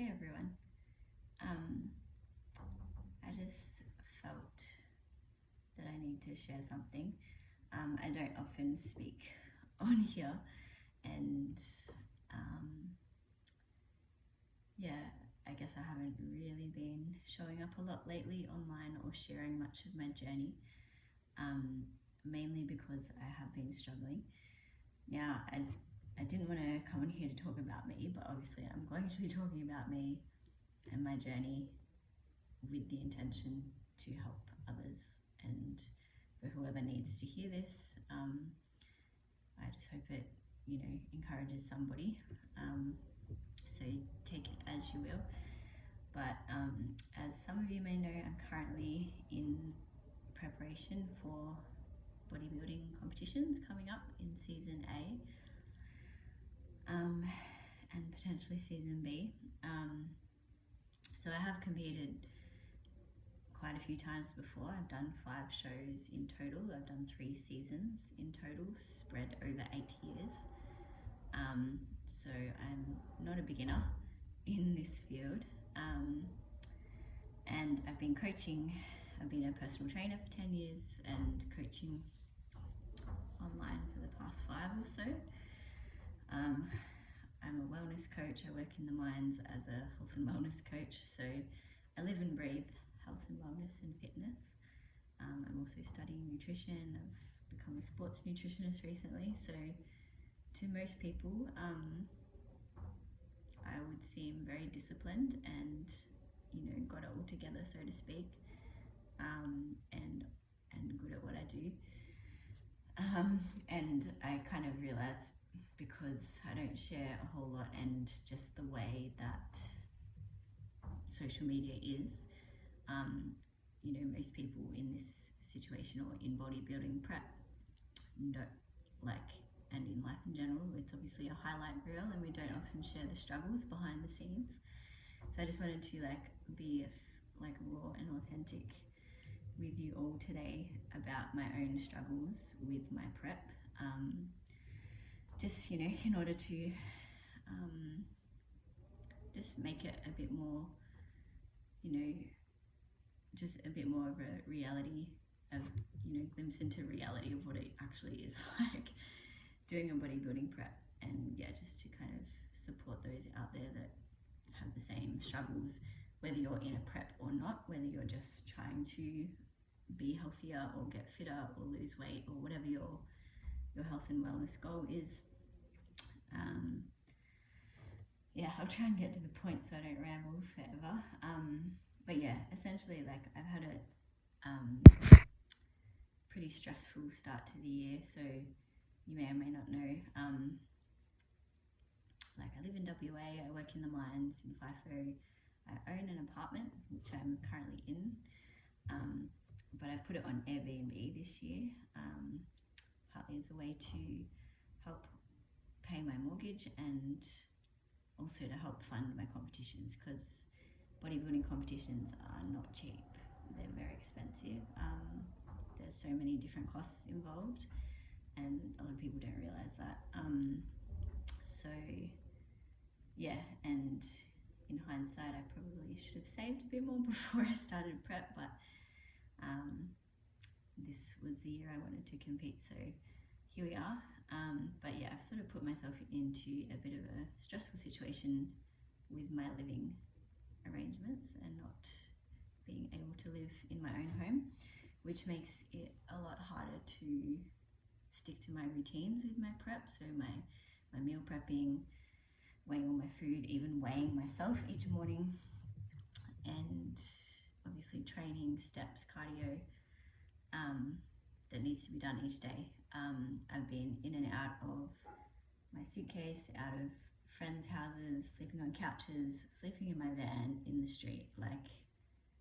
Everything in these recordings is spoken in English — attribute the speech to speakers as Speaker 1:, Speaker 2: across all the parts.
Speaker 1: Hey everyone. I just felt that I need to share something. I don't often speak on here, and yeah, I guess I haven't really been showing up a lot lately online or sharing much of my journey, mainly because I have been struggling. Now, I didn't want to come on here to talk about me, but obviously I'm going to be talking about me and my journey with the intention to help others and for whoever needs to hear this. I just hope it, encourages somebody. So take it as you will. But as some of you may know, I'm currently in preparation for bodybuilding competitions coming up in season A and potentially season B. So I have competed quite a few times before. I've done 5 shows in total. I've done 3 seasons in total, spread over 8 years. So I'm not a beginner in this field. And I've been coaching. I've been a personal trainer for 10 years and coaching online for the past 5 or so. I'm a wellness coach. I work in the mines as a health and wellness coach. So I live and breathe health and wellness and fitness. I'm also studying nutrition. I've become a sports nutritionist recently. So to most people, I would seem very disciplined and, got it all together, so to speak, and good at what I do. And I kind of realized, because I don't share a whole lot and just the way that social media is, most people in this situation or in bodybuilding prep don't and in life in general, it's obviously a highlight reel and we don't often share the struggles behind the scenes. So I just wanted to be raw and authentic with you all today about my own struggles with my prep. Just, in order to just make it a bit more, just a bit more of a reality of, glimpse into reality of what it actually is like doing a bodybuilding prep. And yeah, just to kind of support those out there that have the same struggles, whether you're in a prep or not, whether you're just trying to be healthier or get fitter or lose weight or whatever your health and wellness goal is. I'll try and get to the point so I don't ramble forever. But yeah, essentially, I've had a pretty stressful start to the year. So you may or may not know, I live in WA, I work in the mines in FIFO. I own an apartment, which I'm currently in, but I've put it on Airbnb this year, partly as a way to help pay my mortgage and also to help fund my competitions, because bodybuilding competitions are not cheap. They're very expensive. There's so many different costs involved, and a lot of people don't realize that. So yeah, and in hindsight, I probably should have saved a bit more before I started prep, but this was the year I wanted to compete, so here we are. But yeah, I've sort of put myself into a bit of a stressful situation with my living arrangements and not being able to live in my own home, which makes it a lot harder to stick to my routines with my prep. So my meal prepping, weighing all my food, even weighing myself each morning, and obviously training, steps, cardio, that needs to be done each day. I've been in and out of my suitcase, out of friends' houses, sleeping on couches, sleeping in my van in the street,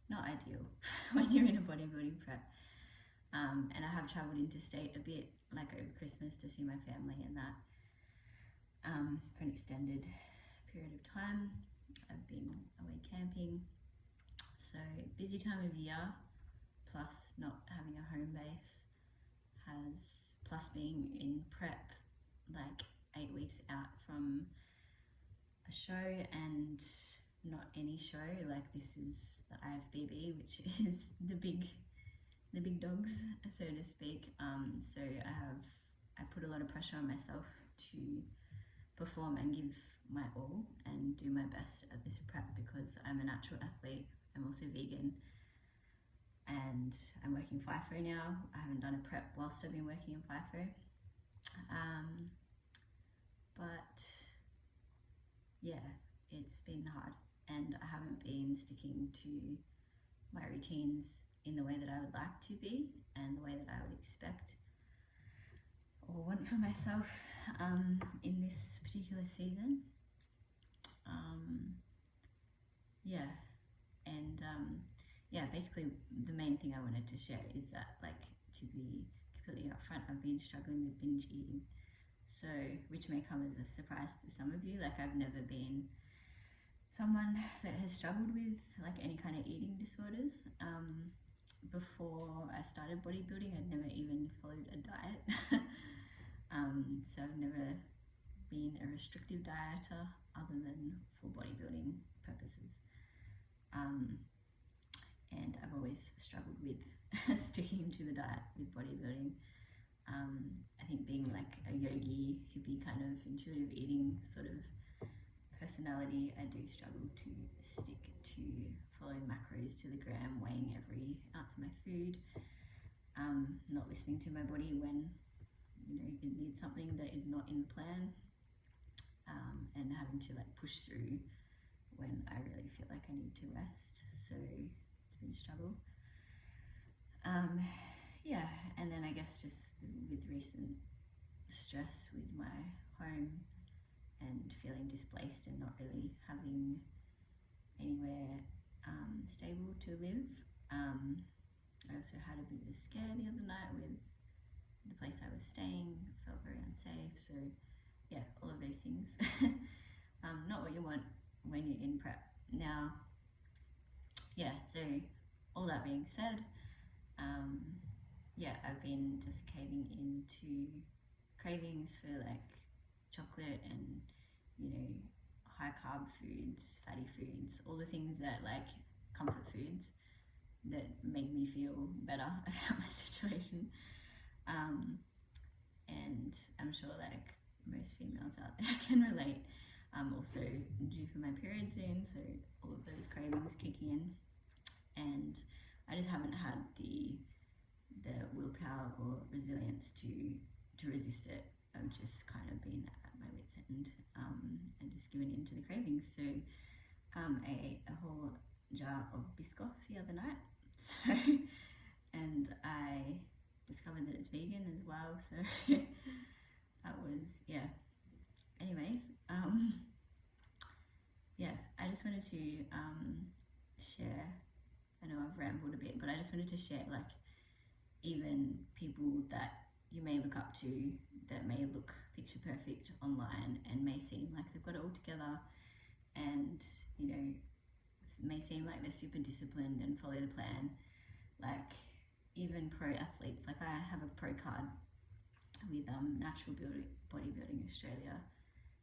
Speaker 1: not ideal when you're in a bodybuilding prep. And I have travelled interstate a bit, over Christmas, to see my family and that, for an extended period of time. I've been away camping, so busy time of year, plus not having a home base, plus being in prep 8 weeks out from a show, and not any show. Like this is the IFBB, which is the big dogs, so to speak. So I put a lot of pressure on myself to perform and give my all and do my best at this prep because I'm a natural athlete. I'm also vegan, and I'm working FIFO now. I haven't done a prep whilst I've been working in FIFO. But yeah, it's been hard, and I haven't been sticking to my routines in the way that I would like to be and the way that I would expect or want for myself in this particular season. Basically the main thing I wanted to share is that, like, to be completely upfront, I've been struggling with binge eating, so which may come as a surprise to some of you. Like, I've never been someone that has struggled with like any kind of eating disorders. Before I started bodybuilding, I'd never even followed a diet. So I've never been a restrictive dieter other than for bodybuilding purposes. And I've always struggled with sticking to the diet with bodybuilding. I think being like a yogi, hippie kind of intuitive eating sort of personality, I do struggle to stick to following macros to the gram, weighing every ounce of my food, not listening to my body when, you know, it needs something that is not in the plan, and having to like push through when I really feel like I need to rest. So it's been a struggle. And then I guess just with recent stress with my home and feeling displaced and not really having anywhere stable to live. I also had a bit of a scare the other night with the place I was staying, felt very unsafe. So yeah, all of those things. Not what you want when you're in prep. Now, so all that being said, I've been just caving into cravings for like chocolate and, you know, high carb foods, fatty foods, all the things that, like, comfort foods that make me feel better about my situation. And I'm sure like most females out there can relate. I'm also due for my period soon, so all of those cravings kicking in, and I just haven't had the willpower or resilience to resist it. I've just kind of been at my wit's end, and just given in to the cravings. So I ate a whole jar of Biscoff the other night, so and I discovered that it's vegan as well, so that was, anyways, I just wanted to share, I know I've rambled a bit, but I just wanted to share, like, even people that you may look up to that may look picture perfect online and may seem like they've got it all together, and, you know, may seem like they're super disciplined and follow the plan. Like, even pro athletes, like I have a pro card with Natural Bodybuilding Australia,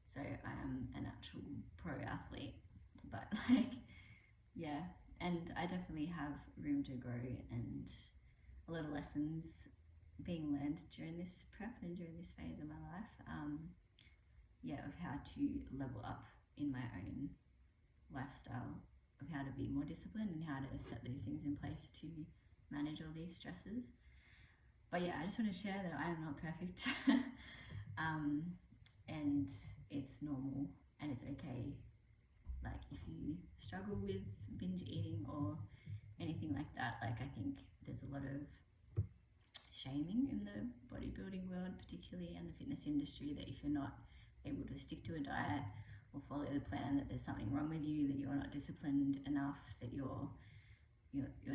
Speaker 1: so I am a natural pro athlete, but like, and I definitely have room to grow and a lot of lessons being learned during this prep and during this phase of my life, of how to level up in my own lifestyle, of how to be more disciplined and how to set those things in place to manage all these stresses. But I just want to share that I am not perfect, and it's normal and it's okay. Like, if you struggle with binge eating or anything like that, like, I think there's a lot of shaming in the bodybuilding world particularly, and the fitness industry, that if you're not able to stick to a diet or follow the plan, that there's something wrong with you, that you're not disciplined enough, that you're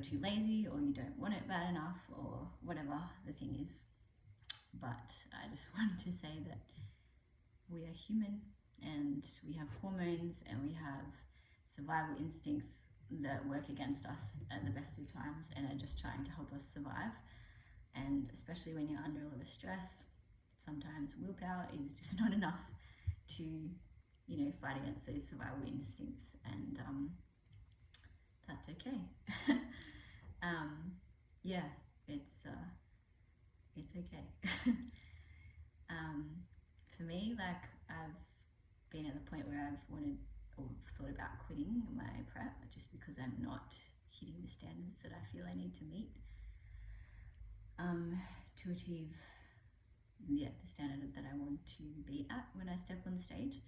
Speaker 1: too lazy, or you don't want it bad enough, or whatever the thing is. But I just wanted to say that we are human and we have hormones and we have survival instincts that work against us at the best of times and are just trying to help us survive. And especially when you're under a lot of stress, sometimes willpower is just not enough to fight against those survival instincts, and that's okay. Yeah, it's okay. For me, like, I've been at the point where I've wanted or thought about quitting my prep just because I'm not hitting the standards that I feel I need to meet to achieve the standard that I want to be at when I step on stage.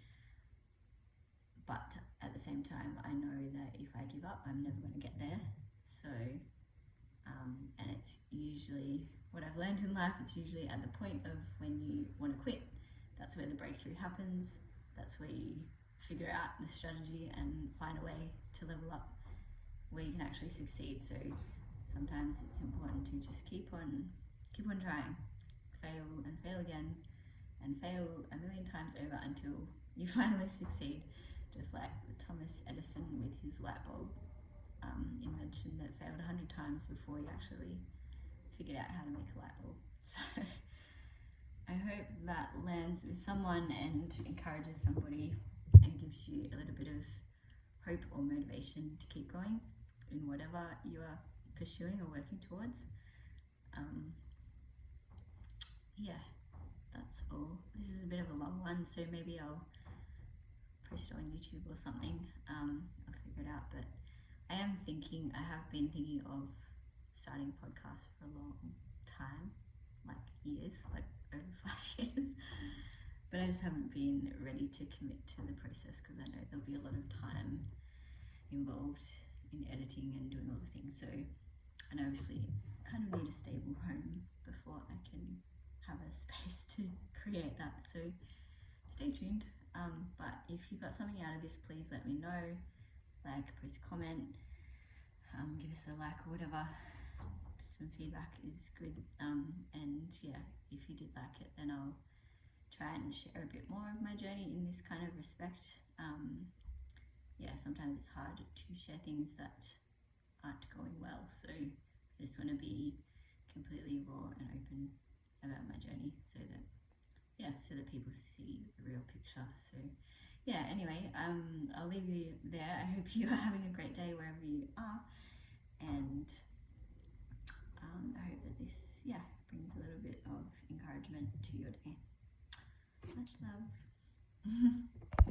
Speaker 1: But at the same time, I know that if I give up, I'm never going to get there. So, and it's usually what I've learned in life, it's usually at the point of when you want to quit. That's where the breakthrough happens. That's where you figure out the strategy and find a way to level up where you can actually succeed. So sometimes it's important to just keep on trying, fail and fail again, and fail a million times over until you finally succeed. Just like Thomas Edison with his light bulb invention that failed 100 times before he actually figured out how to make a light bulb. So I hope that lands with someone and encourages somebody and gives you a little bit of hope or motivation to keep going in whatever you are pursuing or working towards. Yeah, that's all. This is a bit of a long one, so maybe I'll post it on YouTube or something. I'll figure it out, but I have been thinking of starting a podcast for a long time, like years, like over 5 years, but I just haven't been ready to commit to the process because I know there'll be a lot of time involved in editing and doing all the things. So, and obviously kind of need a stable home before I can have a space to create that. So stay tuned. But if you got something out of this, please let me know. Like, post a comment, give us a like or whatever. Some feedback is good. And yeah, if you did like it, then I'll try and share a bit more of my journey in this kind of respect. Yeah, sometimes it's hard to share things that aren't going well, so I just want to be completely raw and open about my journey so that people see the real picture. So yeah, anyway, I'll leave you there. I hope you are having a great day wherever you are, and I hope that this brings a little bit of encouragement to your day. Much love.